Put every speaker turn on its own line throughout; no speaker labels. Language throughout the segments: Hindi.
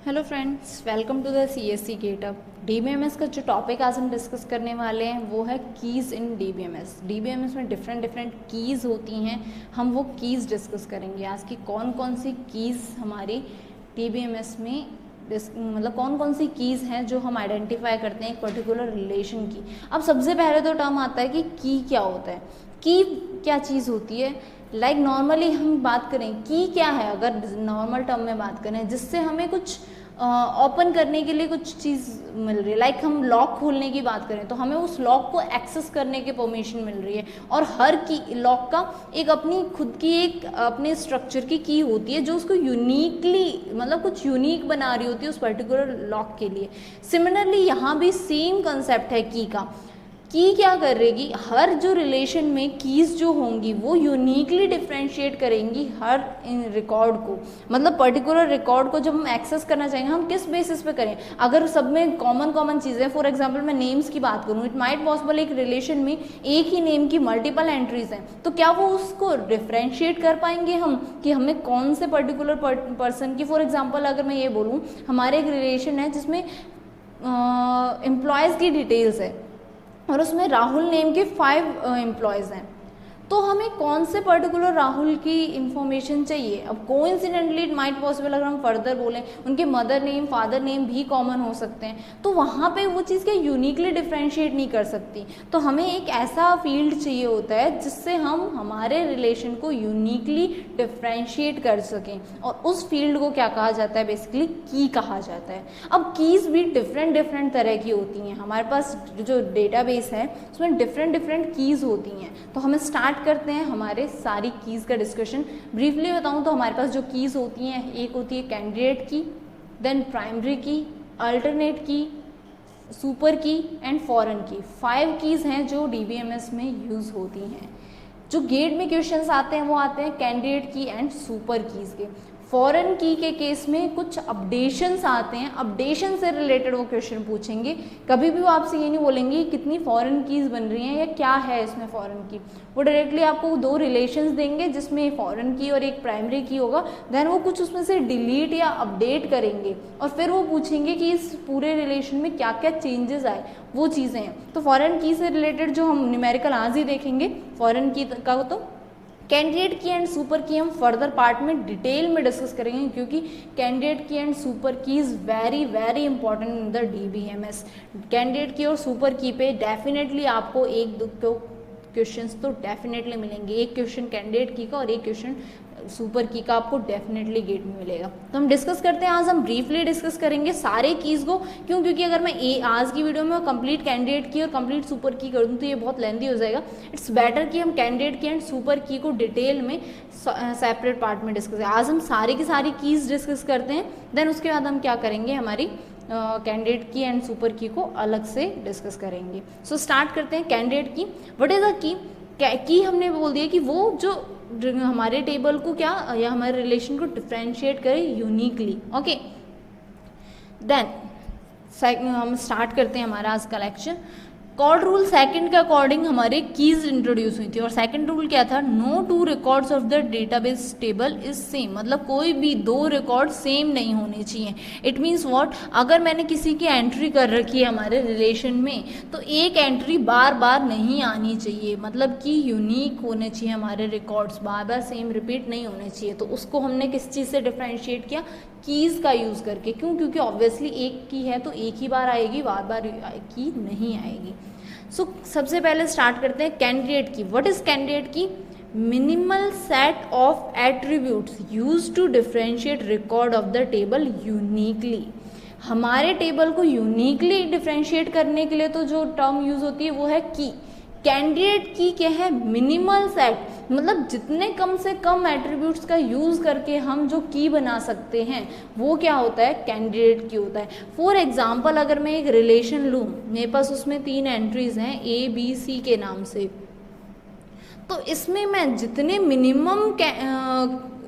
Hello friends, welcome to the CSC getup. DBMS का जो टॉपिक आज हम डिस्कस करने वाले हैं वो है कीज़ इन DBMS। DBMS में डिफरेंट कीज़ होती हैं, हम वो कीज़ डिस्कस करेंगे आज की कौन कौन सी कीज़ हमारी DBMS में मतलब कौन कौन सी कीज़ हैं जो हम आइडेंटिफाई करते हैं एक पर्टिकुलर रिलेशन की। अब सबसे पहले तो टर्म आता है कि की क्या होता है। की क्या चीज़ होती है? लाइक नॉर्मली हम बात करें की क्या है, अगर नॉर्मल टर्म में बात करें जिससे हमें कुछ ओपन करने के लिए कुछ चीज़ मिल रही है। लाइक हम लॉक खोलने की बात करें तो हमें उस लॉक को एक्सेस करने की परमिशन मिल रही है, और हर की लॉक का एक अपनी खुद की एक अपने स्ट्रक्चर की होती है जो उसको यूनिकली मतलब कुछ यूनिक बना रही होती है उस पर्टिकुलर लॉक के लिए। सिमिलरली यहाँ भी सेम कंसेप्ट है की का। की क्या करेगी, हर जो रिलेशन में कीज़ जो होंगी वो यूनिकली डिफ्रेंशिएट करेंगी हर इन रिकॉर्ड को। मतलब पर्टिकुलर रिकॉर्ड को जब हम एक्सेस करना चाहेंगे हम किस बेसिस पे करें। अगर सब में कॉमन चीज़ें, फॉर एग्जांपल मैं नेम्स की बात करूँ, इट माइट पॉसिबल एक रिलेशन में एक ही नेम की मल्टीपल एंट्रीज हैं, तो क्या वो उसको डिफ्रेंशिएट कर पाएंगे हम कि हमें कौन से पर्टिकुलर पर्सन की। फॉर एग्जाम्पल अगर मैं ये बोलूँ हमारे एक रिलेशन है जिसमें एम्प्लॉयज़ की डिटेल्स है और उसमें राहुल नेम के 5 एम्प्लॉयज़ हैं, तो हमें कौन से पर्टिकुलर राहुल की इंफॉर्मेशन चाहिए। अब कोइंसिडेंटली इट माइट पॉसिबल अगर हम फर्दर बोलें उनके मदर नेम फादर नेम भी कॉमन हो सकते हैं, तो वहाँ पे वो चीज़ क्या यूनिकली डिफ्रेंशिएट नहीं कर सकती। तो हमें एक ऐसा फील्ड चाहिए होता है जिससे हम हमारे रिलेशन को यूनिकली डिफ्रेंशिएट कर सकें, और उस फील्ड को क्या कहा जाता है, बेसिकली की कहा जाता है। अब कीज़ भी डिफरेंट तरह की होती हैं। हमारे पास जो डेटाबेस है उसमें डिफरेंट कीज़ होती हैं। तो हमें स्टार्ट करते हैं हमारे सारी कीज़ का डिस्कशन। ब्रीफली बताऊं तो हमारे पास जो कीज़ होती हैं, एक होती है कैंडिडेट की, देन प्राइमरी की, अल्टरनेट की, सुपर की एंड फॉरेन की। 5 कीज़ हैं जो DBMS में यूज़ होती हैं। जो गेट में क्वेश्चंस आते हैं वो आते हैं कैंडिडेट की एंड सुपर कीज़ के। फॉरेन की के केस में कुछ अपडेशंस आते हैं, अपडेशन से रिलेटेड वो क्वेश्चन पूछेंगे। कभी भी वो आपसे ये नहीं बोलेंगे कितनी फॉरेन कीज़ बन रही हैं या क्या है इसमें फॉरेन की। वो डायरेक्टली आपको 2 रिलेशंस देंगे जिसमें फॉरेन की और एक प्राइमरी की होगा, देन वो कुछ उसमें से डिलीट या अपडेट करेंगे और फिर वो पूछेंगे कि इस पूरे रिलेशन में क्या क्या चेंजेस आए, वो चीज़ें हैं। तो फॉरेन की से रिलेटेड जो हम न्यूमेरिकल आज ही देखेंगे फॉरेन की का, तो कैंडिडेट की एंड सुपर की हम फर्दर पार्ट में डिटेल में डिस्कस करेंगे, क्योंकि कैंडिडेट की एंड सुपर की is very important in the DBMS। Candidate की और सुपर की पे डेफिनेटली आपको एक दो क्वेश्चंस तो डेफिनेटली मिलेंगे। एक क्वेश्चन कैंडिडेट की का और एक क्वेश्चन सुपर की का आपको डेफिनेटली गेट में मिलेगा। तो हम डिस्कस करते हैं, आज हम ब्रीफली डिस्कस करेंगे सारे कीज़ को। क्योंकि अगर मैं आज की वीडियो में कंप्लीट कैंडिडेट की और कंप्लीट सुपर की कर दूँ तो ये बहुत लेंदी हो जाएगा। इट्स बेटर कि हम कैंडिडेट की एंड सुपर की को डिटेल में सेपरेट पार्ट में डिस्कस करें। आज हम सारी की सारी कीज़ डिस्कस करते हैं, देन उसके बाद हम क्या करेंगे, हमारी कैंडिडेट की एंड सुपर की को अलग से डिस्कस करेंगे। सो स्टार्ट करते हैं candidate key. What is a की हमने बोल दिया कि वो जो हमारे टेबल को क्या या हमारे रिलेशन को डिफ्रेंशिएट करे यूनिकली। ओके, देन हम स्टार्ट करते हैं हमारा आज का लेक्चर। कॉर्ड रूल सेकंड के अकॉर्डिंग हमारे कीज इंट्रोड्यूस हुई थी, और सेकंड रूल क्या था, no 2 records of the database table is same. मतलब कोई भी 2 रिकॉर्ड सेम नहीं होने चाहिए। इट मीन्स व्हाट, अगर मैंने किसी की एंट्री कर रखी है हमारे रिलेशन में तो एक एंट्री बार बार नहीं आनी चाहिए। मतलब कि यूनिक होने चाहिए हमारे रिकॉर्ड्स, बार बार सेम रिपीट नहीं होने चाहिए। तो उसको हमने किस चीज़ से डिफ्रेंशिएट किया, कीज़ का यूज़ करके। क्यों? क्योंकि ऑब्वियसली एक की है तो एक ही बार आएगी, बार बार की नहीं आएगी। सो सबसे पहले स्टार्ट करते हैं candidate key. What is candidate key? Minimal set of attributes use to differentiate record of the table uniquely. हमारे टेबल को यूनिकली डिफ्रेंशिएट करने के लिए तो जो टर्म यूज होती है वो है की। कैंडिडेट की क्या है? मिनिमल सेट, मतलब जितने कम से कम एट्रीब्यूट्स का यूज करके हम जो की बना सकते हैं वो क्या होता है, कैंडिडेट की होता है। फॉर एग्जाम्पल अगर मैं एक रिलेशन लूँ, मेरे पास उसमें 3 एंट्रीज हैं ABC के नाम से, तो इसमें मैं जितने मिनिमम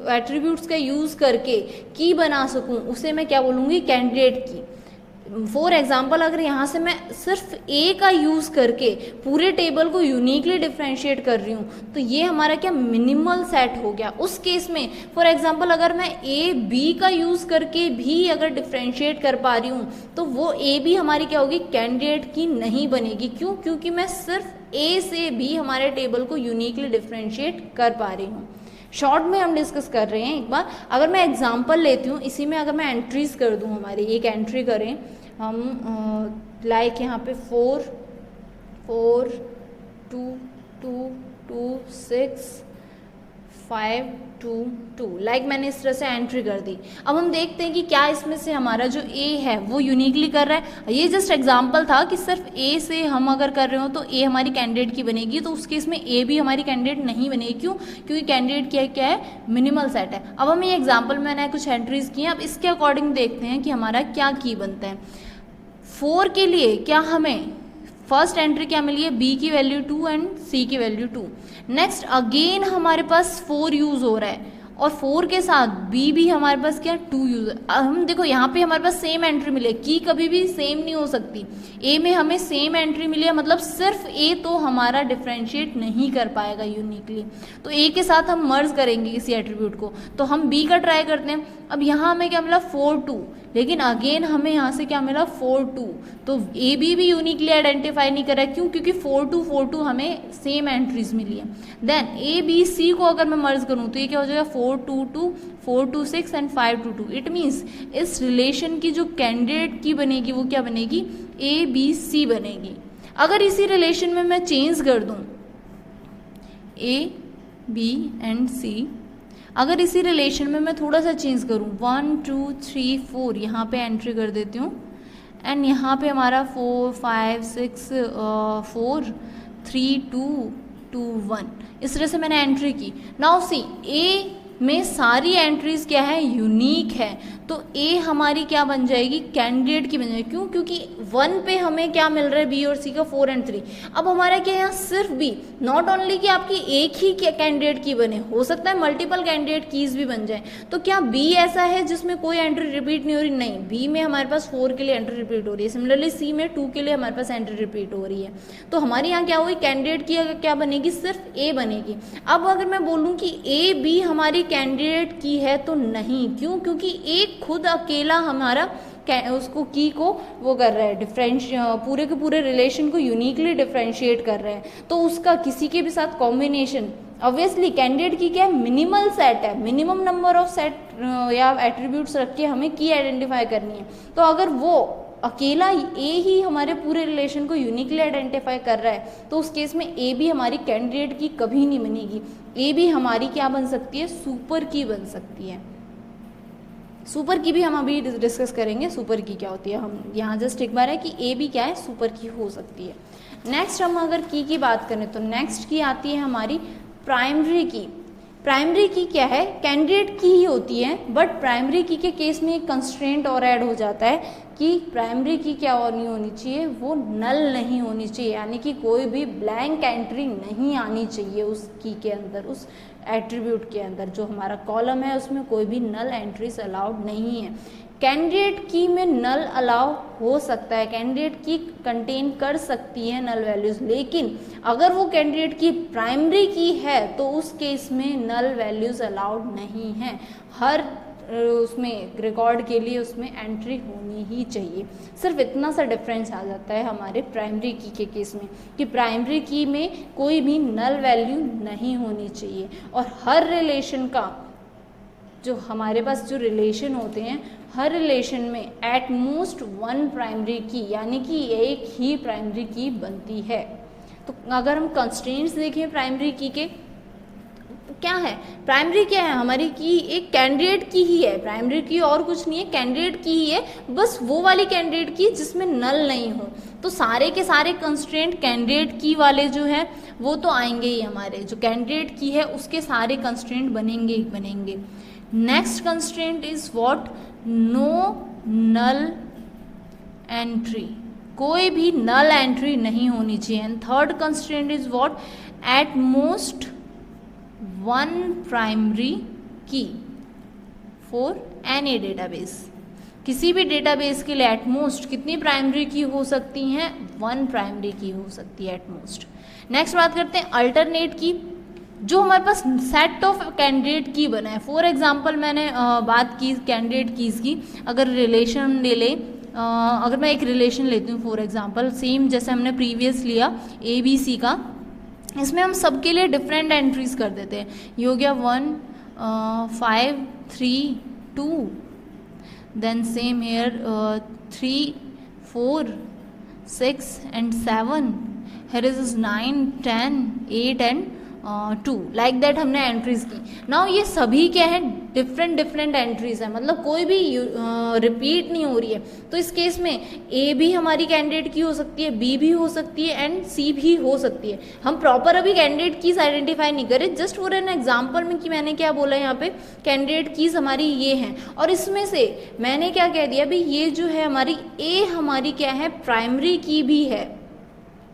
एट्रीब्यूट्स का यूज करके की बना सकूं उसे मैं क्या बोलूँगी, कैंडिडेट की। फॉर एग्जाम्पल अगर यहाँ से मैं सिर्फ ए का यूज़ करके पूरे टेबल को यूनिकली डिफ्रेंशिएट कर रही हूँ तो ये हमारा क्या मिनिमल सेट हो गया। उस केस में फॉर एग्जाम्पल अगर मैं ए बी का यूज़ करके भी अगर डिफ्रेंशिएट कर पा रही हूँ तो वो ए बी हमारी क्या होगी, कैंडिडेट की नहीं बनेगी। क्यों? क्योंकि मैं सिर्फ ए से भी हमारे टेबल को यूनिकली डिफ्रेंशिएट कर पा रही हूँ। शॉर्ट में हम डिस्कस कर रहे हैं एक बार। अगर मैं एग्जांपल लेती हूँ, इसी में अगर मैं एंट्रीज कर दूँ, हमारी एक एंट्री करें हम लाइक यहाँ पे 4 4 2 2 2 6 5 2 2 लाइक मैंने इस तरह से एंट्री कर दी। अब हम देखते हैं कि क्या इसमें से हमारा जो ए है वो यूनिकली कर रहा है। ये जस्ट एग्जांपल था कि सिर्फ ए से हम अगर कर रहे हो तो ए हमारी कैंडिडेट की बनेगी, तो उस केस में ए भी हमारी कैंडिडेट नहीं बनेगी। क्यों? क्योंकि कैंडिडेट क्या है, मिनिमल सेट है। अब हम ये एग्जाम्पल में मैंने कुछ एंट्रीज की हैं, अब इसके अकॉर्डिंग देखते हैं कि हमारा क्या की बनता है। 4 के लिए क्या हमें फर्स्ट एंट्री क्या मिली है, बी की वैल्यू 2 एंड सी की वैल्यू 2। नेक्स्ट अगेन हमारे पास 4 यूज हो रहा है और 4 के साथ बी भी हमारे पास क्या 2 यूज। हम देखो यहाँ पे हमारे पास सेम एंट्री मिले, की कभी भी सेम नहीं हो सकती। ए में हमें सेम एंट्री मिली है, मतलब सिर्फ ए तो हमारा डिफ्रेंशिएट नहीं कर पाएगा यूनिकली, तो ए के साथ हम मर्ज करेंगे किसी एट्रीब्यूट को। तो हम बी का ट्राई करते हैं। अब यहाँ हमें क्या मिला 4 2, लेकिन अगेन हमें यहाँ से क्या मिला 4 2, तो ए बी भी यूनिकली आइडेंटिफाई नहीं कर रहा है। क्यों? क्योंकि 4 2 हमें सेम एंट्रीज मिली है। देन ए बी सी को अगर मैं मर्ज करूँ तो ये क्या हो जाएगा 4 2 2 4 2 6 एंड 5 2 2। इट मीन्स इस रिलेशन की जो कैंडिडेट की बनेगी वो क्या बनेगी, ए बी सी बनेगी। अगर इसी रिलेशन में मैं चेंज कर दूं ए बी एंड सी, अगर इसी रिलेशन में मैं थोड़ा सा चेंज करूं 1 2 3 4 यहाँ पे एंट्री कर देती हूँ एंड यहाँ पे हमारा 4 5 6 4 3 2 2 1 इस तरह से मैंने एंट्री की। नाउ सी ए में सारी एंट्रीज क्या है, यूनिक है, तो ए हमारी क्या बन जाएगी, कैंडिडेट की बन जाएगी। क्यों? क्योंकि 1 पे हमें क्या मिल रहा है, बी और सी का 4 एंड 3। अब हमारा क्या यहाँ सिर्फ बी, नॉट ओनली कि आपकी एक ही कैंडिडेट की बने, हो सकता है मल्टीपल कैंडिडेट कीज भी बन जाए। तो क्या बी ऐसा है जिसमें कोई एंट्री रिपीट नहीं हो रही? नहीं, बी में हमारे पास 4 के लिए एंट्री रिपीट हो रही है। सिमिलरली सी में 2 के लिए हमारे पास एंट्री रिपीट हो रही है। तो हमारे यहाँ क्या हुई, कैंडिडेट की क्या बनेगी, सिर्फ ए बनेगी। अब अगर मैं बोलूँ कि ए बी हमारी कैंडिडेट की है तो नहीं। क्यों? क्योंकि एक खुद अकेला हमारा उसको की को वो कर रहा है, पूरे के पूरे रिलेशन को यूनिकली डिफ्रेंशिएट कर रहे हैं, तो उसका किसी के भी साथ कॉम्बिनेशन ऑब्वियसली कैंडिडेट की क्या है, मिनिमल सेट है, मिनिमम नंबर ऑफ सेट या एट्रीब्यूट्स रख के हमें की आइडेंटिफाई करनी है। तो अगर वो अकेला ए ही हमारे पूरे रिलेशन को यूनिकली आइडेंटिफाई कर रहा है तो उस केस में ए भी हमारी कैंडिडेट की कभी नहीं बनेगी। ए भी हमारी क्या बन सकती है, सुपर की बन सकती है। सुपर की भी हम अभी डिस्कस करेंगे, सुपर की क्या होती है। हम यहाँ जस्ट एक बार है कि ए भी क्या है, सुपर की हो सकती है। नेक्स्ट हम अगर की बात करें तो नेक्स्ट की आती है हमारी प्राइमरी की। प्राइमरी की क्या है, कैंडिडेट की ही होती है, बट प्राइमरी की के केस में एक कंस्ट्रेंट और ऐड हो जाता है कि प्राइमरी की क्या नहीं होनी चाहिए, वो नल नहीं होनी चाहिए, यानी कि कोई भी ब्लैंक एंट्री नहीं आनी चाहिए उस की के अंदर, उस एट्रीब्यूट के अंदर। जो हमारा कॉलम है उसमें कोई भी नल एंट्रीज अलाउड नहीं है। कैंडिडेट की में नल अलाउ हो सकता है, कैंडिडेट की कंटेन कर सकती है नल वैल्यूज, लेकिन अगर वो कैंडिडेट की प्राइमरी की है तो उस केस में नल वैल्यूज अलाउड नहीं है। हर उसमें रिकॉर्ड के लिए उसमें एंट्री होनी ही चाहिए। सिर्फ इतना सा डिफरेंस आ जाता है हमारे प्राइमरी की के केस में कि प्राइमरी की में कोई भी नल वैल्यू नहीं होनी चाहिए, और हर रिलेशन का जो हमारे पास जो रिलेशन होते हैं, हर रिलेशन में एट मोस्ट 1 प्राइमरी की, यानी कि एक ही प्राइमरी की बनती है। तो अगर हम कंस्ट्रेंट्स देखें प्राइमरी की के, क्या है, प्राइमरी क्या है, हमारी की एक कैंडिडेट की ही है, प्राइमरी की और कुछ नहीं है, कैंडिडेट की ही है, बस वो वाली कैंडिडेट की जिसमें नल नहीं हो। तो सारे के सारे कंस्ट्रेंट कैंडिडेट की वाले जो है वो तो आएंगे ही, हमारे जो कैंडिडेट की है उसके सारे कंस्ट्रेंट बनेंगे ही बनेंगे। Next constraint is what, no null entry, कोई भी नल एंट्री नहीं होनी चाहिए। And third constraint is what, at most 1 primary key for any database, किसी भी डेटाबेस के लिए एटमोस्ट कितनी प्राइमरी की हो सकती हैं, 1 प्राइमरी की हो सकती है एटमोस्ट। नेक्स्ट बात करते हैं अल्टरनेट की। जो हमारे पास सेट ऑफ कैंडिडेट की बना है, फॉर एग्जांपल मैंने बात की कैंडिडेट कीज की, अगर रिलेशन ले ले, अगर मैं एक रिलेशन लेती हूँ फॉर एग्जांपल, सेम जैसे हमने प्रीवियस लिया ABC का, इसमें हम सबके लिए डिफरेंट एंट्रीज कर देते हैं। ये हो गया 1 5 3 2, then same here 3 4 6 and 7, here is 9 10 8 and 2, like that हमने एंट्रीज की। नाउ ये सभी क्या है, डिफरेंट एंट्रीज है, मतलब कोई भी रिपीट नहीं हो रही है। तो इस केस में A भी हमारी कैंडिडेट की हो सकती है, B भी हो सकती है एंड C भी हो सकती है। हम प्रॉपर अभी कैंडिडेट कीज आइडेंटिफाई नहीं करें, जस्ट फॉर एन एग्जाम्पल में कि मैंने क्या बोला यहाँ पे, कैंडिडेट कीज हमारी ये हैं और इसमें से मैंने क्या कह दिया भाई, ये जो है हमारी A हमारी क्या है, प्राइमरी की भी है,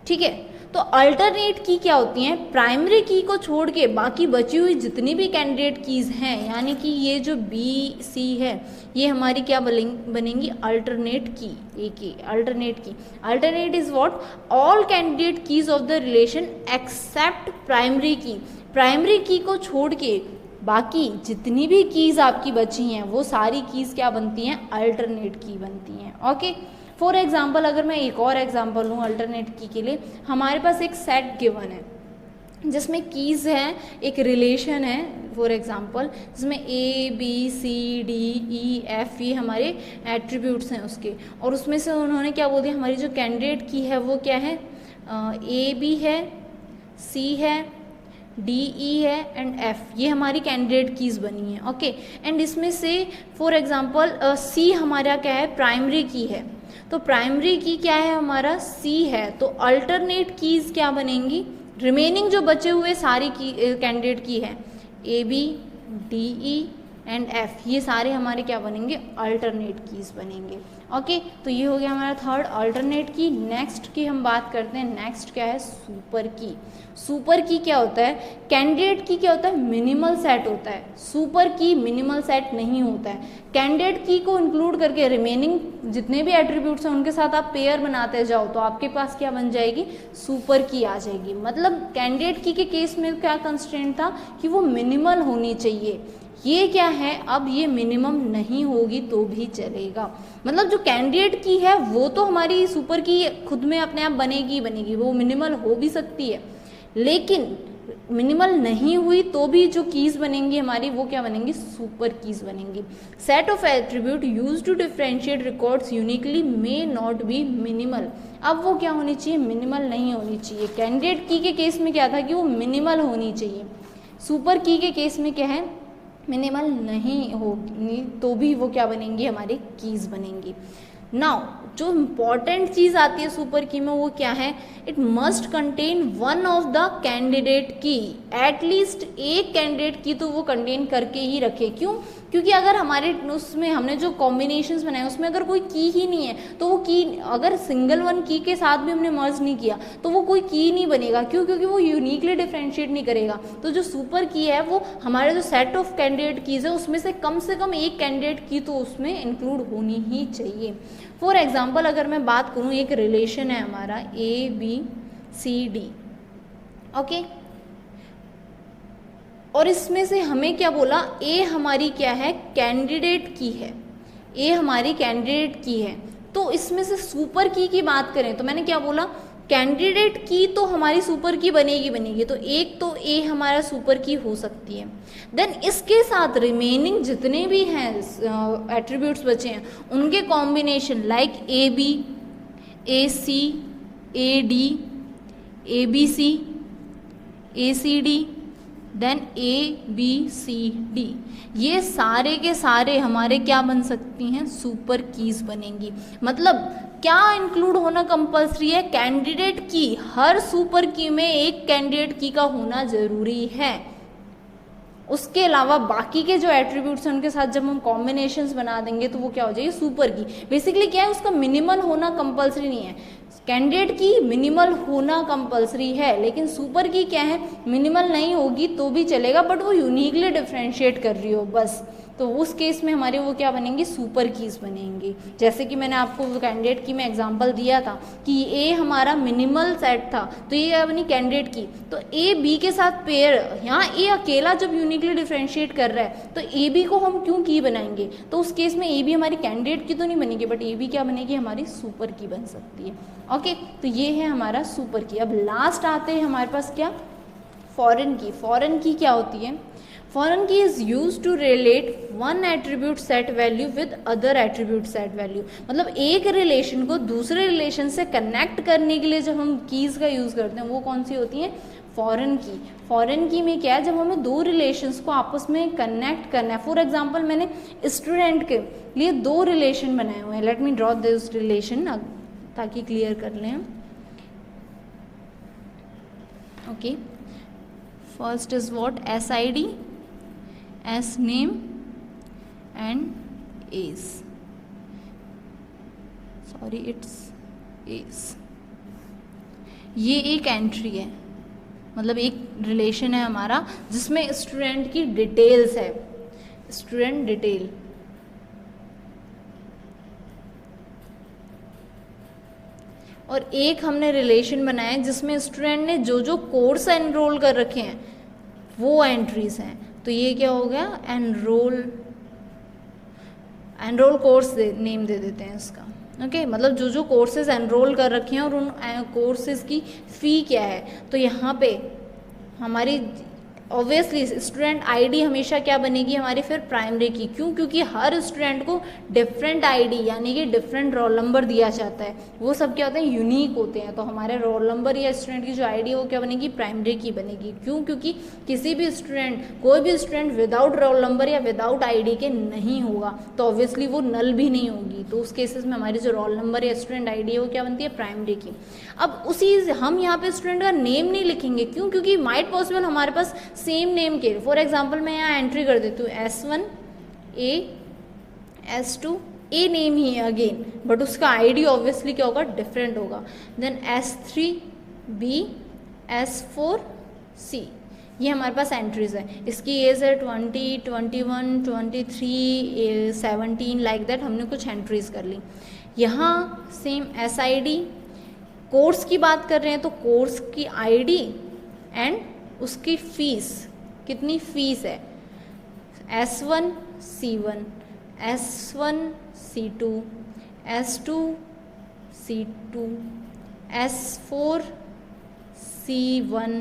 ठीक है। तो अल्टरनेट की क्या होती हैं, प्राइमरी की को छोड़ के बाकी बची हुई जितनी भी कैंडिडेट कीज हैं, यानी कि ये जो B C है, ये हमारी क्या बनेंगी, अल्टरनेट की। एक alternate key, alternate is what, all candidate keys of the relation except primary key. Primary key को छोड़ के बाकी जितनी भी कीज आपकी बची हैं, वो सारी कीज क्या बनती हैं, अल्टरनेट की बनती हैं। ओके, फॉर एग्जाम्पल अगर मैं एक और एग्जाम्पल लूँ अल्टरनेट की के लिए, हमारे पास एक सेट गिवन है जिसमें कीज हैं, एक रिलेशन है फॉर एग्जाम्पल, जिसमें A B C D E F ये हमारे एट्रीब्यूट्स हैं उसके, और उसमें से उन्होंने क्या बोल दिया, हमारी जो कैंडिडेट की है वो क्या है, A B है, C है, D E है एंड F, ये हमारी कैंडिडेट कीज बनी है। ओके, एंड इसमें से फॉर एग्जाम्पल C हमारा क्या है, प्राइमरी की है, तो प्राइमरी की क्या है हमारा, C है, तो अल्टरनेट कीज क्या बनेंगी, रिमेनिंग जो बचे हुए सारी की कैंडिडेट की है, A B D E and F, ये सारे हमारे क्या बनेंगे, अल्टरनेट कीज बनेंगे। ओके, तो ये हो गया हमारा थर्ड अल्टरनेट की। नेक्स्ट की हम बात करते हैं, नेक्स्ट क्या है, सुपर की। सुपर की क्या होता है, कैंडिडेट की क्या होता है, मिनिमल सेट होता है, सुपर की मिनिमल सेट नहीं होता है। कैंडिडेट की को इंक्लूड करके रिमेनिंग जितने भी एट्रीब्यूट्स हैं उनके साथ आप पेयर बनाते जाओ तो आपके पास क्या बन जाएगी, सुपर की आ जाएगी। मतलब कैंडिडेट की के केस में क्या कंस्ट्रेंट था कि वो मिनिमल होनी चाहिए, ये क्या है, अब ये मिनिमम नहीं होगी तो भी चलेगा। मतलब जो कैंडिडेट की है वो तो हमारी सुपर की खुद में अपने आप बनेगी, वो मिनिमल हो भी सकती है, लेकिन मिनिमल नहीं हुई तो भी जो कीज बनेंगी हमारी वो क्या बनेंगी, सुपर कीज बनेंगी। Set of attribute use to differentiate records uniquely may not be minimal. अब वो क्या होनी चाहिए, मिनिमल नहीं होनी चाहिए। कैंडिडेट की के केस में क्या था कि वो मिनिमल होनी चाहिए, सुपर की के केस में क्या है, मिनिमल नहीं होगी तो भी वो क्या बनेंगी, हमारी कीज बनेंगी। नाउ जो इम्पॉर्टेंट चीज़ आती है सुपर की में वो क्या है, it must contain one of the candidate की, एटलीस्ट एक कैंडिडेट की तो वो कंटेन करके ही रखे। क्यों, क्योंकि अगर हमारे उसमें हमने जो कॉम्बिनेशंस बनाए उसमें अगर कोई की ही नहीं है तो वो की, अगर सिंगल वन की के साथ भी हमने मर्ज नहीं किया तो वो कोई की नहीं बनेगा। क्यों, क्योंकि वो यूनिकली डिफरेंशिएट नहीं करेगा। तो जो सुपर की है वो हमारे जो सेट ऑफ कैंडिडेट कीज है उसमें से कम एक कैंडिडेट की तो उसमें इंक्लूड होनी ही चाहिए। फॉर एग्जाम्पल अगर मैं बात करूँ, एक रिलेशन है हमारा ABCD, ओके, और इसमें से हमें क्या बोला, A हमारी क्या है, कैंडिडेट की है, A हमारी कैंडिडेट की है। तो इसमें से सुपर की बात करें तो मैंने क्या बोला, कैंडिडेट की तो हमारी सुपर की बनेगी, तो एक तो A हमारा सुपर की हो सकती है। देन इसके साथ रिमेनिंग जितने भी हैं एट्रीब्यूट्स बचे हैं उनके combination like AB, AC, AD, ABC, ACD, then ABCD, ये सारे के सारे हमारे क्या बन सकती हैं, सुपर कीज बनेंगी। मतलब क्या इंक्लूड होना कंपलसरी है, कैंडिडेट की, हर सुपर की में एक कैंडिडेट की का होना जरूरी है। उसके अलावा बाकी के जो एट्रीब्यूट्स हैं उनके साथ जब हम कॉम्बिनेशंस बना देंगे तो वो क्या हो जाएगी, सुपर की। बेसिकली क्या है, उसका मिनिमल होना कंपलसरी नहीं है। कैंडिडेट की मिनिमल होना कंपलसरी है, लेकिन सुपर की क्या है, मिनिमल नहीं होगी तो भी चलेगा, बट वो यूनिकली डिफरेंशिएट कर रही हो बस। तो उस केस में हमारे वो क्या बनेंगी, सुपर कीज बनेंगी। जैसे कि मैंने आपको कैंडिडेट की मैं एग्जांपल दिया था कि ए हमारा मिनिमल सेट था, तो ये बनी कैंडिडेट की, तो ए बी के साथ पेयर, यहाँ ए अकेला जब यूनिकली डिफ्रेंशिएट कर रहा है तो ए बी को हम क्यों की बनाएंगे, तो उस केस में ए बी हमारी कैंडिडेट की तो नहीं बनेगी, बट ए बी क्या बनेगी, हमारी सुपर की बन सकती है। ओके, तो ये है हमारा सुपर की। अब लास्ट आते हैं हमारे पास क्या, फॉरेन की। फॉरेन की क्या होती है, foreign key is use to relate one attribute set value with other attribute set value, मतलब एक रिलेशन को दूसरे रिलेशन से कनेक्ट करने के लिए जब हम कीज का यूज करते हैं वो कौन सी होती है, फॉरेन की। फॉरेन की में क्या है, जब हमें दो रिलेशंस को आपस में कनेक्ट करना है। फॉर एग्जांपल मैंने स्टूडेंट के लिए दो रिलेशन बनाए हुए हैं, let me draw this relation ताकि क्लियर कर लें। Okay, first is what, S I D, S name and age, sorry it's age. ये एक एंट्री है, मतलब एक रिलेशन है हमारा जिसमें स्टूडेंट की डिटेल्स है, स्टूडेंट डिटेल। और एक हमने रिलेशन बनाया है जिसमें स्टूडेंट ने जो जो कोर्स एनरोल कर रखे हैं वो एंट्रीज हैं। तो ये क्या हो गया, एनरोल कोर्स नेम दे देते हैं इसका। ओके, मतलब जो जो कोर्सेज एनरोल कर रखे हैं और उन कोर्सेज की फ़ी क्या है। तो यहाँ पे हमारी ऑब्वियसली स्टूडेंट आईडी हमेशा क्या बनेगी हमारी, फिर प्राइमरी की। क्यों, क्योंकि हर स्टूडेंट को डिफरेंट आईडी यानी कि डिफरेंट रोल नंबर दिया जाता है, वो सब क्या होते हैं, यूनिक होते हैं। तो हमारे रोल नंबर या स्टूडेंट की जो आईडी है वो क्या बनेगी, प्राइमरी की बनेगी। क्यों, क्योंकि किसी भी स्टूडेंट, कोई भी स्टूडेंट विदाउट रोल नंबर या विदाउट आईडी के नहीं होगा, तो ऑब्वियसली वो नल भी नहीं होगी। तो उस केसेस में हमारी जो रोल नंबर या स्टूडेंट आईडी है वो क्या बनती है, प्राइमरी की। अब उसी हम यहाँ पे स्टूडेंट का नेम नहीं लिखेंगे, क्यों, क्योंकि माइट पॉसिबल हमारे पास सेम नेम के, फॉर एग्जाम्पल मैं यहाँ एंट्री कर देती हूँ S1 A, S2 A name ही है अगेन, बट उसका आईडी ऑब्वियसली क्या होगा, डिफरेंट होगा। Then S3 B, S4 C, ये हमारे पास एंट्रीज है। इसकी एज है 20, 21, 23, 17 लाइक दैट, हमने कुछ एंट्रीज कर ली। यहाँ सेम SID, कोर्स की बात कर रहे हैं तो कोर्स की आईडी एंड उसकी फीस, कितनी फीस है, S1 C1, S1 C2, S2 C2, S4 C1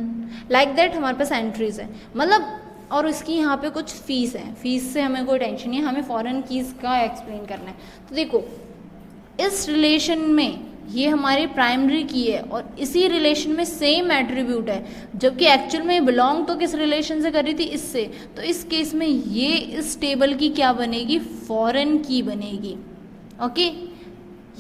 like that हमारे पास एंट्रीज है। मतलब और इसकी यहाँ पे कुछ फीस है, फीस से हमें कोई टेंशन नहीं है, हमें फॉरेन कीज का एक्सप्लेन करना है। तो देखो इस रिलेशन में ये हमारी प्राइमरी की है और इसी रिलेशन में सेम एट्रीब्यूट है, जबकि एक्चुअल में बिलोंग तो किस रिलेशन से कर रही थी, इससे। तो इस केस में ये इस टेबल की क्या बनेगी, फॉरेन की बनेगी। ओके,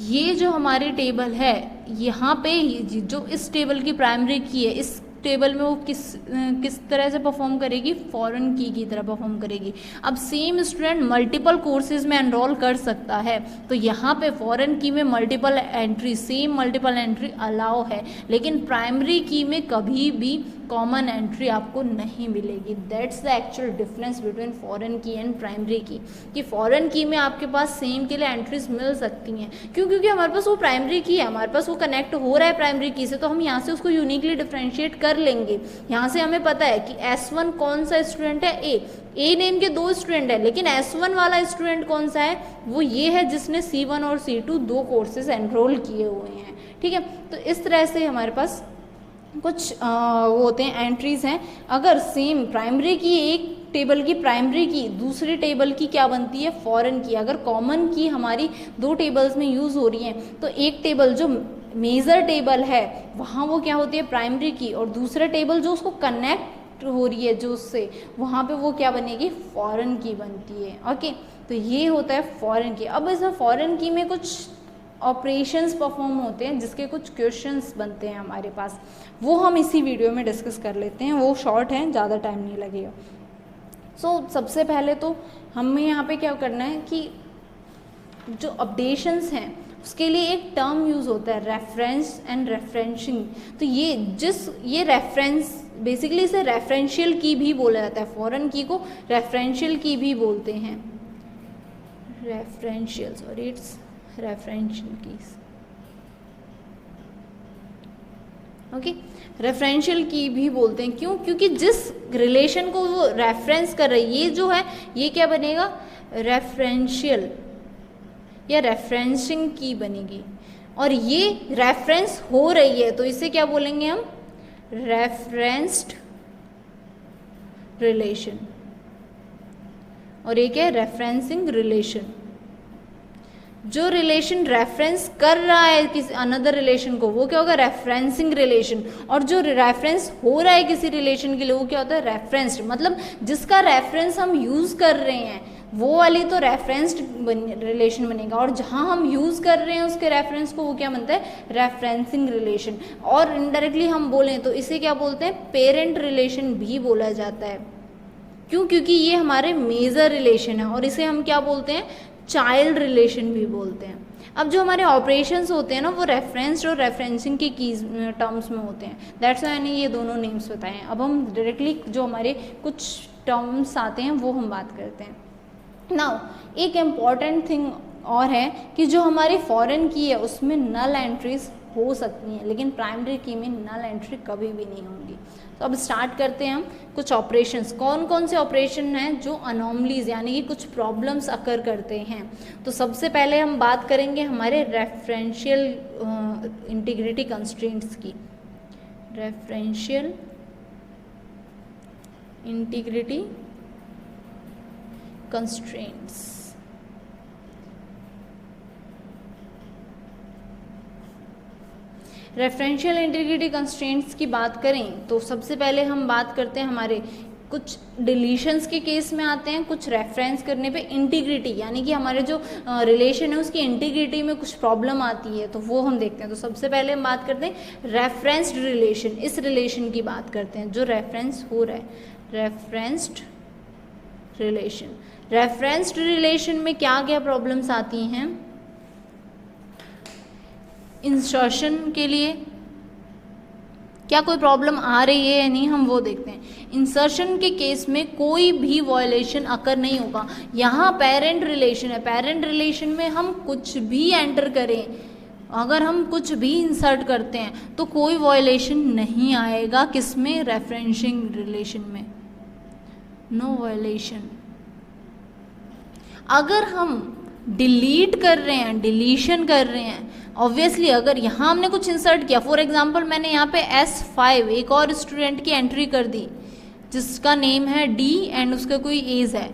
ये जो हमारी टेबल है यहाँ पे जो इस टेबल की प्राइमरी की है, इस टेबल में वो किस तरह से परफॉर्म करेगी, फॉरेन की तरह परफॉर्म करेगी। अब सेम स्टूडेंट मल्टीपल कोर्सेज में एनरोल कर सकता है, तो यहाँ पे फॉरेन की में multiple entry, same multiple entry allow है, लेकिन प्राइमरी की में कभी भी कॉमन एंट्री आपको नहीं मिलेगी। That's the actual difference between foreign की एंड प्राइमरी की, कि फॉरेन की में आपके पास सेम के लिए एंट्रीज मिल सकती हैं। क्यों, क्योंकि हमारे पास वो प्राइमरी की है, हमारे पास वो कनेक्ट हो रहा है प्राइमरी की से, तो हम यहाँ से उसको यूनिकली डिफ्रेंशिएट कर लेंगे। यहाँ से हमें पता है कि S1 कौन सा स्टूडेंट है, ए नेम के दो स्टूडेंट है, लेकिन S1 वाला स्टूडेंट कौन सा है, वो ये है जिसने C1 और C2 दो कोर्सेज एनरोल किए हुए हैं। ठीक है, तो इस तरह से हमारे पास कुछ वो होते हैं, एंट्रीज हैं। अगर सेम प्राइमरी की, एक टेबल की प्राइमरी की दूसरी टेबल की क्या बनती है, फॉरेन की। अगर कॉमन की हमारी दो टेबल्स में यूज हो रही हैं, तो एक टेबल जो मेजर टेबल है वहाँ वो क्या होती है, प्राइमरी की, और दूसरा टेबल जो उसको कनेक्ट हो रही है जो उससे, वहाँ पे वो क्या बनेगी, फॉरेन की बनती है। ओके, तो ये होता है फॉरेन की। अब इसमें फॉरेन की में कुछ ऑपरेशंस परफॉर्म होते हैं जिसके कुछ क्वेश्चंस बनते हैं हमारे पास, वो हम इसी वीडियो में डिस्कस कर लेते हैं। वो शॉर्ट है, ज़्यादा टाइम नहीं लगेगा। सबसे पहले तो हमें यहाँ पे क्या करना है कि जो अपडेशंस हैं उसके लिए एक टर्म यूज़ होता है, रेफरेंस एंड रेफरेंसिंग। तो ये रेफरेंस बेसिकली इसे रेफरेंशियल की भी बोला जाता है, फॉरेन की को रेफरेंशियल की भी बोलते हैं, referential, sorry it's referential keys, okay. Referential की भी बोलते हैं, क्यों? क्योंकि जिस रिलेशन को वो रेफरेंस कर रही है, ये जो है ये क्या बनेगा, रेफरेंशियल या रेफरेंसिंग की बनेगी, और ये रेफरेंस हो रही है तो इसे क्या बोलेंगे हम, रेफरेंस्ड रिलेशन, और एक है रेफरेंसिंग रिलेशन। जो रिलेशन रेफरेंस कर रहा है किसी अनदर रिलेशन को वो क्या होगा, रेफरेंसिंग रिलेशन, और जो रेफरेंस हो रहा है किसी रिलेशन के लिए वो क्या होता है, रेफरेंस्ड। मतलब जिसका रेफरेंस हम यूज कर रहे हैं वो वाली तो रेफरेंस्ड रिलेशन बनेगा, और जहां हम यूज कर रहे हैं उसके रेफरेंस को वो क्या बनता है, रेफरेंसिंग रिलेशन। और इनडायरेक्टली हम बोलें तो इसे क्या बोलते हैं, पेरेंट रिलेशन भी बोला जाता है। क्यों? क्योंकि ये हमारे मेजर रिलेशन है, और इसे हम क्या बोलते हैं, चाइल्ड रिलेशन भी बोलते हैं। अब जो हमारे ऑपरेशंस होते हैं ना वो रेफरेंस्ड और रेफरेंसिंग के कीज टर्म्स में होते हैं, दैट्स व्हाई मैंने ये दोनों नेम्स बताए हैं। अब हम डायरेक्टली जो हमारे कुछ टर्म्स आते हैं वो हम बात करते हैं। नाउ एक इम्पॉर्टेंट थिंग और है कि जो हमारी फॉरेन की है उसमें नल एंट्रीज हो सकती हैं, लेकिन प्राइमरी की में नल एंट्री कभी भी नहीं होंगी। तो अब स्टार्ट करते हैं हम कुछ ऑपरेशंस। कौन कौन से ऑपरेशन हैं जो अनोमलीज यानी कि कुछ प्रॉब्लम्स अकर करते हैं। तो सबसे पहले हम बात करेंगे हमारे रेफरेंशियल इंटीग्रिटी कंस्ट्रेंट्स की। Referential integrity constraints. Referential integrity constraints की बात करें तो सबसे पहले हम बात करते हैं हमारे कुछ डिलीशंस के केस में आते हैं, कुछ रेफरेंस करने पे इंटीग्रिटी यानी कि हमारे जो रिलेशन है उसकी इंटीग्रिटी में कुछ प्रॉब्लम आती है तो वो हम देखते हैं। तो सबसे पहले हम बात करते हैं रेफरेंस्ड रिलेशन। इस रिलेशन की बात करते हैं जो रेफरेंस हो रहा है, रेफरेंस्ड रिलेशन। रेफरेंस्ड रिलेशन में क्या क्या प्रॉब्लम्स आती हैं, इंसर्शन के लिए क्या कोई प्रॉब्लम आ रही है या नहीं हम वो देखते हैं। इंसर्शन के केस में कोई भी वायलेशन अकर नहीं होगा। यहाँ पेरेंट रिलेशन है, पेरेंट रिलेशन में हम कुछ भी एंटर करें, अगर हम कुछ भी इंसर्ट करते हैं तो कोई वायलेशन नहीं आएगा। किसमें, रेफरेंसिंग रिलेशन में, नो वायलेशन। अगर हम डिलीट कर रहे हैं, डिलीशन कर रहे हैं, ऑब्वियसली अगर यहाँ हमने कुछ इंसर्ट किया, फॉर एग्जांपल मैंने यहाँ पे S5 एक और स्टूडेंट की एंट्री कर दी जिसका नेम है D एंड उसका कोई एज है,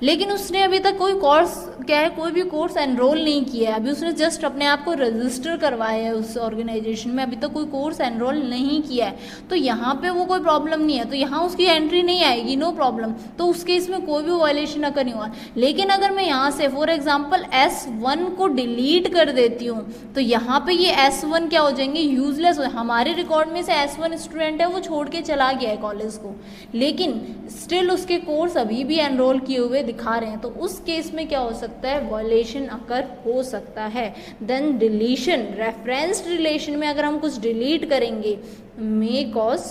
लेकिन उसने अभी तक कोई कोर्स क्या है, कोई भी कोर्स एनरोल नहीं किया है, अभी उसने जस्ट अपने आप को रजिस्टर करवाया है उस ऑर्गेनाइजेशन में, अभी तक कोई कोर्स एनरोल नहीं किया है, तो यहाँ पे वो कोई प्रॉब्लम नहीं है, तो यहाँ उसकी एंट्री नहीं आएगी, नो प्रॉब्लम। तो उस केस में कोई भी वायलेशन अगर नहीं हुआ। लेकिन अगर मैं यहाँ से फॉर एग्जाम्पल S1 को डिलीट कर देती हूँ तो यहाँ पे ये S1 क्या हो जाएंगे, यूजलेस हो। हमारे रिकॉर्ड में से S1 स्टूडेंट है वो छोड़ के चला गया है कॉलेज को, लेकिन स्टिल उसके कोर्स अभी भी एनरोल किए हुए दिखा रहे हैं, तो उस केस में क्या हो सकता है, वायलेशन अकर हो सकता है। देन डिलीशन, रेफरेंस्ड रिलेशन में अगर हम कुछ डिलीट करेंगे मे कॉज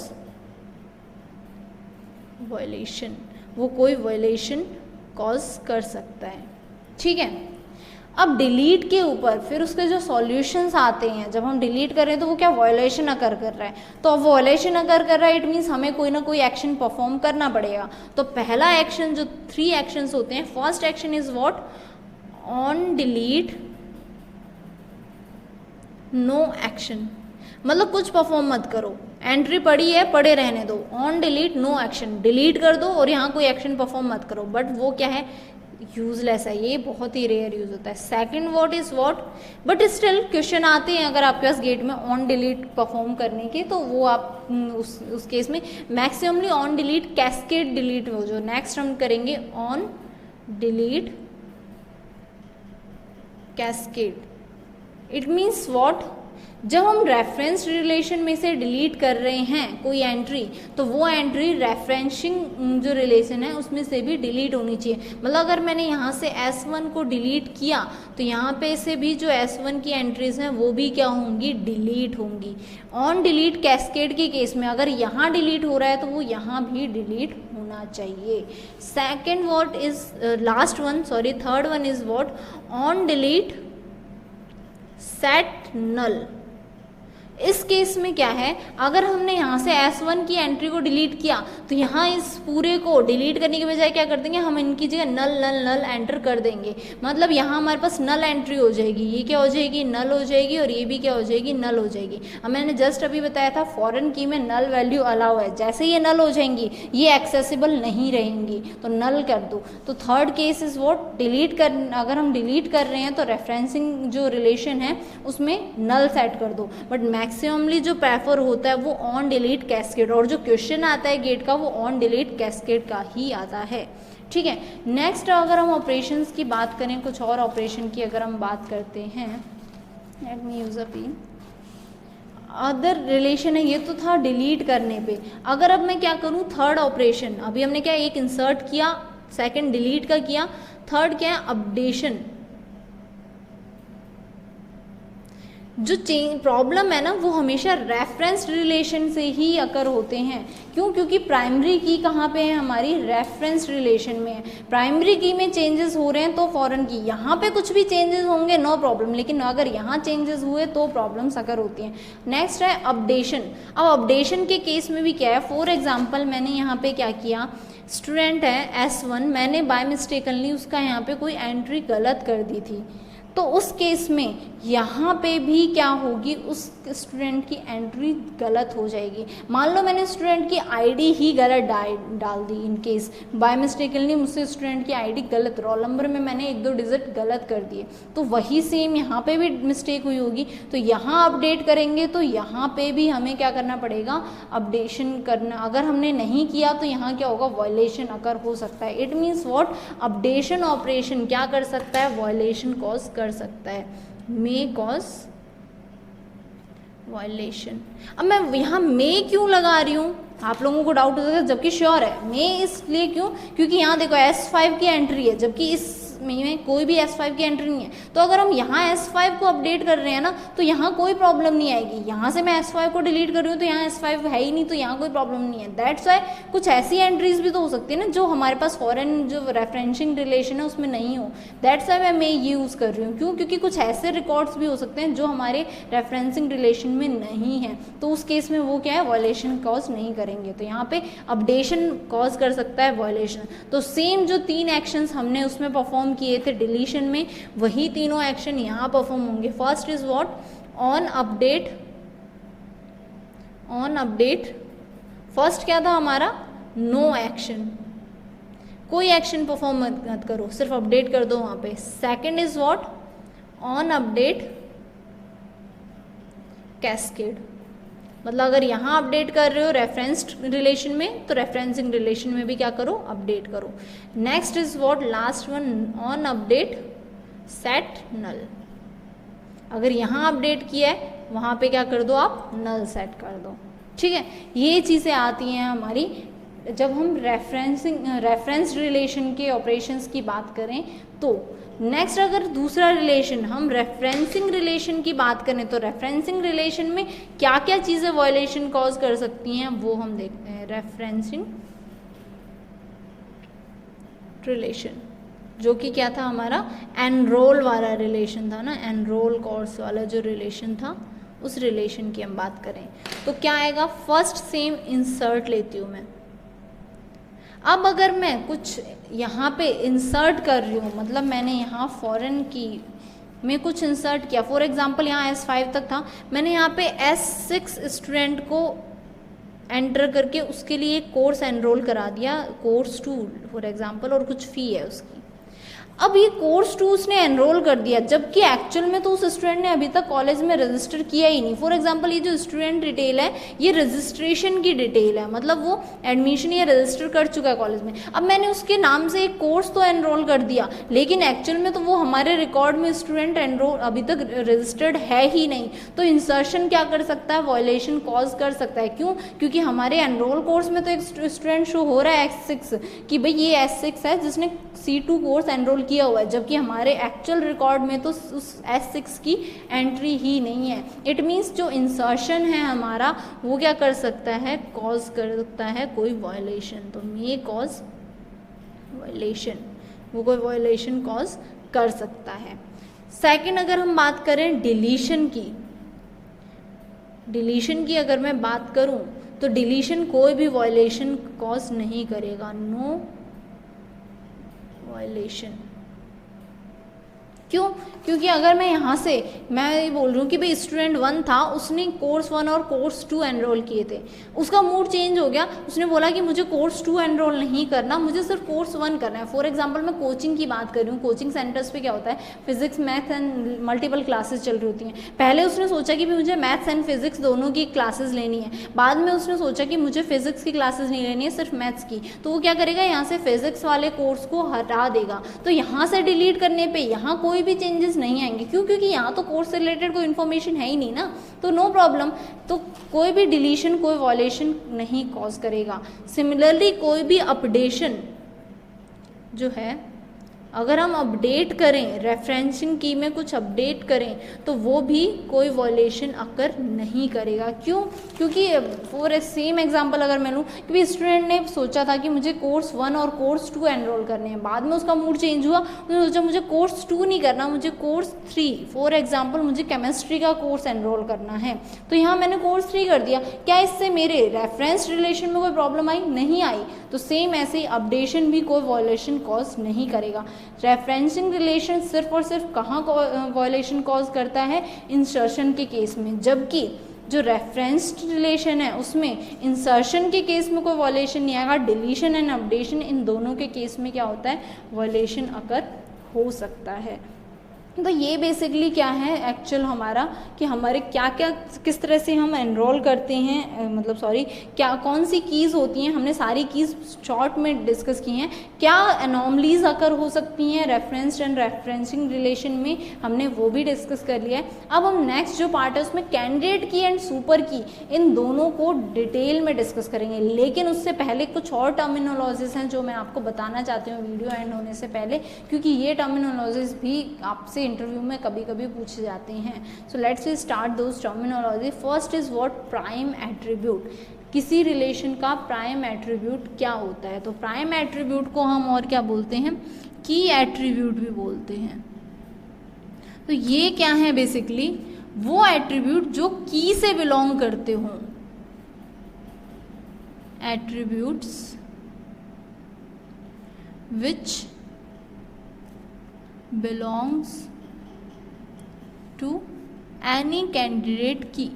वायलेशन, वो कोई वायलेशन कॉज कर सकता है, ठीक है। अब डिलीट के ऊपर फिर उसके जो सॉल्यूशंस आते हैं, जब हम डिलीट करें तो वो क्या वायलेशन अकर कर रहा है, तो अब वायलेशन अकर कर रहा है इट मीन्स हमें कोई ना कोई एक्शन परफॉर्म करना पड़ेगा। तो पहला एक्शन, जो 3 एक्शंस होते हैं, first action is what, on delete no action, मतलब कुछ परफॉर्म मत करो, एंट्री पड़ी है पड़े रहने दो, on delete no action, delete कर दो और यहाँ कोई एक्शन परफॉर्म मत करो, बट वो क्या है, यूजलेस है, ये बहुत ही रेयर यूज होता है। Second what is what, but still question आते हैं अगर आपके पास गेट में ऑन डिलीट परफॉर्म करने के, तो वो आप उस केस में maximally on delete, cascade delete, वो जो नेक्स्ट हम करेंगे on delete cascade, it means what, जब हम रेफरेंस रिलेशन में से डिलीट कर रहे हैं कोई एंट्री, तो वो एंट्री रेफरेंसिंग जो रिलेशन है उसमें से भी डिलीट होनी चाहिए। मतलब अगर मैंने यहाँ से S1 को डिलीट किया तो यहाँ पे से भी जो S1 की एंट्रीज हैं वो भी क्या होंगी, डिलीट होंगी। ऑन डिलीट कैस्केड के केस में अगर यहाँ डिलीट हो रहा है तो वो यहाँ भी डिलीट होना चाहिए। Second what is last one, sorry third one is what, on delete set null. इस केस में क्या है, अगर हमने यहाँ से S1 की एंट्री को डिलीट किया तो यहाँ इस पूरे को डिलीट करने के बजाय क्या कर देंगे, हम इनकी जगह नल नल नल एंटर कर देंगे। मतलब यहाँ हमारे पास नल एंट्री हो जाएगी, ये क्या हो जाएगी, नल हो जाएगी, और ये भी क्या हो जाएगी, नल हो जाएगी। अब मैंने जस्ट अभी बताया था फॉरेन की में नल वैल्यू अलाउ है, जैसे ये नल हो जाएंगी ये एक्सेसिबल नहीं रहेंगी, तो नल कर दो। तो third case is what, delete कर, अगर हम डिलीट कर रहे हैं तो रेफरेंसिंग जो रिलेशन है उसमें नल सेट कर दो। बट मैक्सिममली जो प्रेफर होता है वो ऑन डिलीट कैस्केड, और जो क्वेश्चन आता है गेट का वो ऑन डिलीट कैस्केड का ही आता है। ठीक है, नेक्स्ट अगर हम ऑपरेशंस की बात करें, कुछ और ऑपरेशन की अगर हम बात करते हैं, let me use a pen. Other relation है, ये तो था डिलीट करने पे। अगर अब मैं क्या करूं, थर्ड ऑपरेशन, अभी हमने क्या एक इंसर्ट किया, सेकंड डिलीट का किया, थर्ड क्या है, अपडेशन। जो प्रॉब्लम है ना वो हमेशा रेफरेंस रिलेशन से ही अकर होते हैं। क्यों, क्योंकि प्राइमरी की कहाँ पे है, हमारी रेफरेंस रिलेशन में है। प्राइमरी की में चेंजेस हो रहे हैं तो फॉरेन की, यहाँ पे कुछ भी चेंजेस होंगे नो प्रॉब्लम, लेकिन अगर यहाँ चेंजेस हुए तो प्रॉब्लम्स अकर होती हैं। नेक्स्ट है अपडेशन। अब अपडेशन के केस में भी क्या है, फॉर एग्जाम्पल मैंने यहाँ पे क्या किया, स्टूडेंट है S1, मैंने बाय मिस्टेकनली उसका यहाँ पे कोई एंट्री गलत कर दी थी, तो उस केस में यहाँ पे भी क्या होगी, उस स्टूडेंट की एंट्री गलत हो जाएगी। मान लो मैंने स्टूडेंट की आईडी ही गलत डाल दी, इन केस बाय मिस्टेकली मुझसे स्टूडेंट की आईडी गलत, रोल नंबर में मैंने 1-2 डिजिट गलत कर दिए, तो वही सेम यहाँ पे भी मिस्टेक हुई होगी, तो यहाँ अपडेट करेंगे तो यहाँ पे भी हमें क्या करना पड़ेगा, अपडेशन करना। अगर हमने नहीं किया तो यहाँ क्या होगा, वायलेशन अकर हो सकता है। It means what, updation operation क्या कर सकता है, वायलेशन कॉज कर सकता है, मे कॉज वायलेशन। अब मैं यहाँ मे क्यों लगा रही हूँ, आप लोगों को डाउट हो सकता है, जबकि श्योर है मे इसलिए क्यों, क्योंकि यहाँ देखो S5 की एंट्री है, जबकि इस में कोई भी S5 की एंट्री नहीं है। तो अगर हम यहाँ S5 को अपडेट कर रहे हैं ना तो यहाँ कोई प्रॉब्लम नहीं आएगी। यहाँ से मैं S5 को डिलीट कर रही हूँ तो यहाँ S5 है ही नहीं, तो यहाँ कोई प्रॉब्लम नहीं है। दैट्स वाई कुछ ऐसी एंट्रीज भी तो हो सकती है ना जो हमारे पास फॉरेन जो रेफरेंसिंग रिलेशन है उसमें नहीं हो। दैट्स वाई मैं यूज़ कर रही हूँ। क्यों, क्योंकि कुछ ऐसे रिकॉर्ड्स भी हो सकते हैं जो हमारे रेफरेंसिंग रिलेशन में नहीं है, तो उस केस में वो क्या है, वायलेशन कॉज नहीं करेंगे। तो यहाँ पे अपडेशन कॉज कर सकता है वायलेशन। तो सेम जो 3 एक्शंस हमने उसमें परफॉर्म किए थे डिलीशन में, वही तीनों एक्शन यहाँ परफॉर्म होंगे। First is what, on update. On update first क्या था हमारा, नो एक्शन, कोई एक्शन परफॉर्म मत करो, सिर्फ अपडेट कर दो वहां पे। Second is what, on update cascade, मतलब अगर यहाँ अपडेट कर रहे हो रेफरेंस्ड रिलेशन में तो रेफरेंसिंग रिलेशन में भी क्या करो, अपडेट करो। Next is what, last one, on update set null. अगर यहाँ अपडेट किया है वहाँ पे क्या कर दो आप, नल सेट कर दो। ठीक है, ये चीज़ें आती हैं हमारी जब हम रेफरेंस रिलेशन के ऑपरेशंस की बात करें तो। नेक्स्ट अगर दूसरा रिलेशन, हम रेफरेंसिंग रिलेशन की बात करें तो रेफरेंसिंग रिलेशन में क्या क्या चीज़ें वायलेशन कॉज कर सकती हैं वो हम देखते हैं। रेफरेंसिंग रिलेशन जो कि क्या था हमारा, एनरोल वाला रिलेशन था ना, एनरोल कोर्स वाला जो रिलेशन था उस रिलेशन की हम बात करें तो क्या आएगा, फर्स्ट सेम इंसर्ट लेती हूँ मैं। अब अगर मैं कुछ यहाँ पे इंसर्ट कर रही हूँ, मतलब मैंने यहाँ फॉरेन की में कुछ इंसर्ट किया, फॉर एग्जांपल यहाँ S5 तक था, मैंने यहाँ पे S6 स्टूडेंट को एंटर करके उसके लिए कोर्स एनरोल करा दिया, कोर्स 2 फॉर एग्जांपल, और कुछ फ़ी है उसकी। अब ये कोर्स 2 उसने एनरोल कर दिया, जबकि एक्चुअल में तो उस स्टूडेंट ने अभी तक कॉलेज में रजिस्टर किया ही नहीं। फॉर एग्जांपल ये जो स्टूडेंट डिटेल है ये रजिस्ट्रेशन की डिटेल है, मतलब वो एडमिशन या रजिस्टर कर चुका है कॉलेज में। अब मैंने उसके नाम से एक कोर्स तो एनरोल कर दिया, लेकिन एक्चुअल में तो वो हमारे रिकॉर्ड में स्टूडेंट एनरोल अभी तक रजिस्टर्ड है ही नहीं। तो इंसर्शन क्या कर सकता है, वायलेशन कॉज कर सकता है। क्यों? क्योंकि हमारे एनरोल कोर्स में तो एक स्टूडेंट शो हो रहा है S6 कि भाई ये S6 है जिसने C2 कोर्स एनरोल किया हुआ है, जबकि हमारे एक्चुअल रिकॉर्ड में तो उस S6 की एंट्री ही नहीं है। इट मीन्स जो इंसर्शन है हमारा वो क्या कर सकता है, कॉज कर सकता है कोई वायलेशन। तो मे कॉज वायलेशन, वो कोई वायलेशन कॉज कर सकता है। सेकंड, अगर हम बात करें डिलीशन की अगर मैं बात करूं तो डिलीशन कोई भी वायलेशन कॉज नहीं करेगा, नो वायलेशन। क्यों? क्योंकि अगर मैं यहाँ से मैं ये बोल रही हूँ कि भाई स्टूडेंट 1 था, उसने कोर्स 1 और कोर्स 2 एनरोल किए थे, उसका मूड चेंज हो गया, उसने बोला कि मुझे कोर्स 2 एनरोल नहीं करना, मुझे सिर्फ कोर्स 1 करना है। फॉर एग्जांपल मैं कोचिंग की बात कर रही हूँ, कोचिंग सेंटर्स पे क्या होता है, physics maths and multiple classes चल रही होती हैं। पहले उसने सोचा कि मुझे मैथ्स एंड फिजिक्स दोनों की क्लासेस लेनी है, बाद में उसने सोचा कि मुझे फिजिक्स की क्लासेस नहीं लेनी है, सिर्फ मैथ्स की। तो वो क्या करेगा, यहाँ से फिजिक्स वाले कोर्स को हटा देगा। तो यहाँ से डिलीट करने पर यहाँ कोई भी चेंजेस नहीं आएंगे। क्यों? क्योंकि यहाँ तो कोर्स से रिलेटेड कोई इन्फॉर्मेशन है ही नहीं ना, तो नो प्रॉब्लम। तो कोई भी डिलीशन कोई वॉलेशन नहीं कॉज करेगा। सिमिलरली कोई भी अपडेशन जो है, अगर हम अपडेट करें, रेफरेंसिंग की में कुछ अपडेट करें तो वो भी कोई वॉलेशन अकर नहीं करेगा। क्यों? क्योंकि फॉर ए सेम एग्जांपल अगर मैं लूँ कि स्टूडेंट ने सोचा था कि मुझे कोर्स 1 और कोर्स 2 एनरोल करने हैं, बाद में उसका मूड चेंज हुआ, उसने सोचा मुझे कोर्स 2 नहीं करना, मुझे कोर्स 3, फॉर एग्जाम्पल मुझे केमिस्ट्री का कोर्स एनरोल करना है, तो यहाँ मैंने कोर्स 3 कर दिया। क्या इससे मेरे रेफरेंस रिलेशन में कोई प्रॉब्लम आई? नहीं आई। तो सेम ऐसे ही अपडेशन भी कोई वॉलेशन कॉज नहीं करेगा। रेफरेंसिंग रिलेशन सिर्फ और सिर्फ कहाँ वायलेशन कॉज करता है, इंसर्शन के केस में, जबकि जो रेफरेंस्ड रिलेशन है उसमें इंसर्शन के केस में कोई वायलेशन नहीं आएगा। डिलीशन एंड अपडेशन इन दोनों के केस में क्या होता है, वायलेशन अकर हो सकता है। तो ये बेसिकली क्या है एक्चुअल हमारा कि हमारे क्या क्या किस तरह से हम एनरोल करते हैं, मतलब सॉरी क्या कौन सी कीज़ होती हैं, हमने सारी कीज़ शॉर्ट में डिस्कस की हैं। क्या एनॉमलीज अकर हो सकती हैं रेफरेंस्ड एंड रेफरेंसिंग रिलेशन में, हमने वो भी डिस्कस कर लिया है। अब हम नेक्स्ट जो पार्ट है उसमें कैंडिडेट की एंड सुपर की, इन दोनों को डिटेल में डिस्कस करेंगे। लेकिन उससे पहले कुछ और टर्मिनोलॉजीज हैं जो मैं आपको बताना चाहती हूँ वीडियो एंड होने से पहले, क्योंकि ये टर्मिनोलॉजीज भी आपसे इंटरव्यू में कभी कभी पूछे जाते हैं। So let's we start those terminology. First is what prime attribute. किसी रिलेशन का प्राइम एट्रीब्यूट क्या होता है? तो प्राइम एट्रीब्यूट को हम और क्या बोलते हैं, की एट्रीब्यूट भी बोलते हैं। तो ये क्या है, बेसिकली वो एट्रीब्यूट जो की से बिलोंग करते हों, attributes which belongs to any candidate की,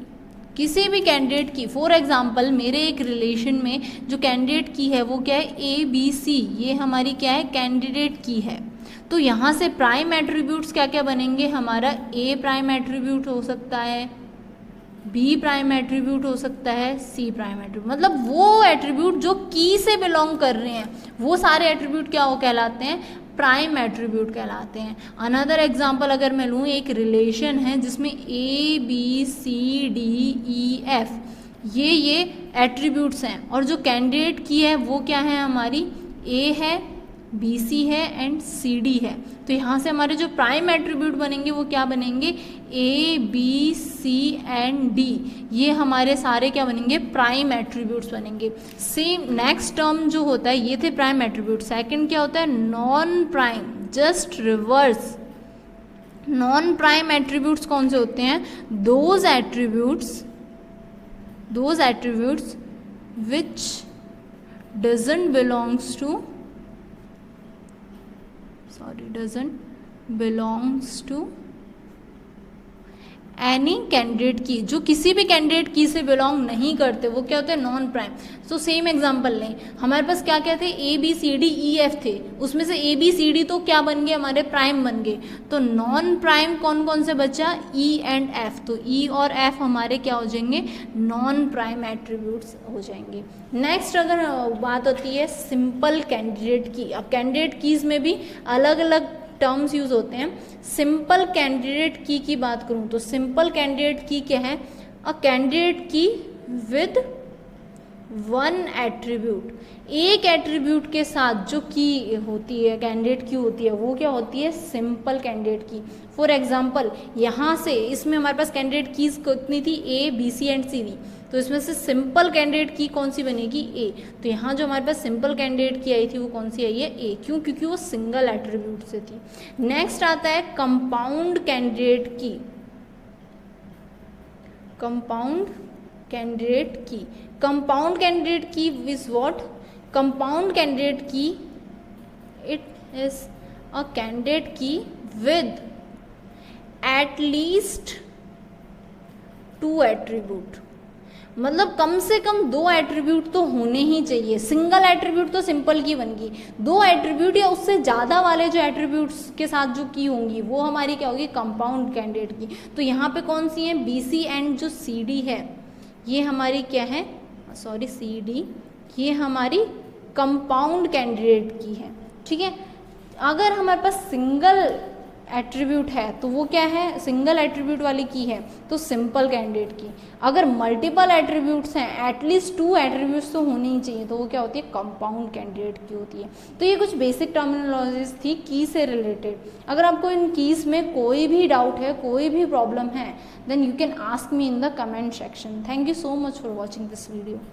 किसी भी कैंडिडेट की। फॉर एग्जाम्पल मेरे एक रिलेशन में जो कैंडिडेट की है वो क्या है, ABC, ये हमारी क्या है, कैंडिडेट की है। तो यहाँ से प्राइम एट्रीब्यूट्स क्या क्या बनेंगे, हमारा A प्राइम एट्रीब्यूट हो सकता है, B प्राइम एट्रीब्यूट हो सकता है, C प्राइम एट्रीब्यूट, मतलब वो एट्रीब्यूट जो की से बिलोंग कर रहे हैं वो सारे एट्रीब्यूट क्या हो कहलाते हैं, प्राइम एट्रीब्यूट कहलाते हैं। अनदर एग्जांपल अगर मैं लूँ, एक रिलेशन है जिसमें ABCDEF ये एट्रीब्यूट्स हैं और जो कैंडिडेट की है वो क्या है, हमारी A है, BC है एंड CD है। तो यहाँ से हमारे जो प्राइम एट्रीब्यूट बनेंगे वो क्या बनेंगे, ABC एंड D, ये हमारे सारे क्या बनेंगे, प्राइम एट्रीब्यूट्स बनेंगे। सेम नेक्स्ट टर्म जो होता है, ये थे प्राइम एट्रीब्यूट। सेकंड क्या होता है, non prime, just reverse. Non prime attributes कौन से होते हैं, those attributes which doesn't belongs to any candidate की, जो किसी भी कैंडिडेट की से बिलोंग नहीं करते, वो क्या होते हैं, नॉन प्राइम। तो सेम एग्जांपल लें, हमारे पास क्या क्या थे, A B C D E F थे, उसमें से ए बी सी डी तो क्या बन गए, हमारे प्राइम बन गए। तो नॉन प्राइम कौन कौन से बचा, ई एंड एफ। तो ई और एफ हमारे क्या हो जाएंगे, नॉन प्राइम एट्रीब्यूट्स हो जाएंगे। नेक्स्ट अगर बात होती है सिंपल कैंडिडेट की, अब कैंडिडेट कीज में भी अलग अलग टर्म्स यूज होते हैं। सिंपल कैंडिडेट की बात करूं तो सिंपल कैंडिडेट की क्या है, अ कैंडिडेट की विद वन एट्रीब्यूट, एक एट्रीब्यूट के साथ जो की होती है, कैंडिडेट की होती है, वो क्या होती है, simple candidate key. For example यहाँ से इसमें हमारे पास कैंडिडेट कीज कितनी थी, A B C and C D, तो इसमें से सिंपल कैंडिडेट की कौन सी बनेगी, ए। तो यहाँ जो हमारे पास सिंपल कैंडिडेट की आई थी वो कौन सी आई है, ए। क्यों, क्योंकि वो सिंगल एट्रीब्यूट से थी। नेक्स्ट आता है कंपाउंड कैंडिडेट की, कंपाउंड कैंडिडेट की। कंपाउंड कैंडिडेट की इज व्हाट, कंपाउंड कैंडिडेट की इट इज अ कैंडिडेट की विद एट लीस्ट 2 एट्रीब्यूट, मतलब कम से कम 2 एट्रीब्यूट तो होने ही चाहिए। सिंगल एट्रीब्यूट तो सिंपल की बन गई, 2 एट्रीब्यूट या उससे ज़्यादा वाले जो एट्रीब्यूट्स के साथ जो की होंगी वो हमारी क्या होगी, कंपाउंड कैंडिडेट की। तो यहाँ पे कौन सी है, बी सी एंड जो सी डी है ये हमारी क्या है, सॉरी सी डी, ये हमारी कंपाउंड कैंडिडेट की है। ठीक है, अगर हमारे पास सिंगल एट्रीब्यूट है तो वो क्या है, सिंगल एट्रीब्यूट वाली की है तो सिंपल कैंडिडेट की। अगर मल्टीपल एट्रीब्यूट्स हैं, एटलीस्ट 2 एट्रीब्यूट्स तो होने ही चाहिए, तो वो क्या होती है, कंपाउंड कैंडिडेट की होती है। तो ये कुछ बेसिक टर्मिनोलॉजीज थी की से रिलेटेड। अगर आपको इन कीज में कोई भी डाउट है, कोई भी प्रॉब्लम है, then you can ask me in the comment section. Thank you so much for watching this video.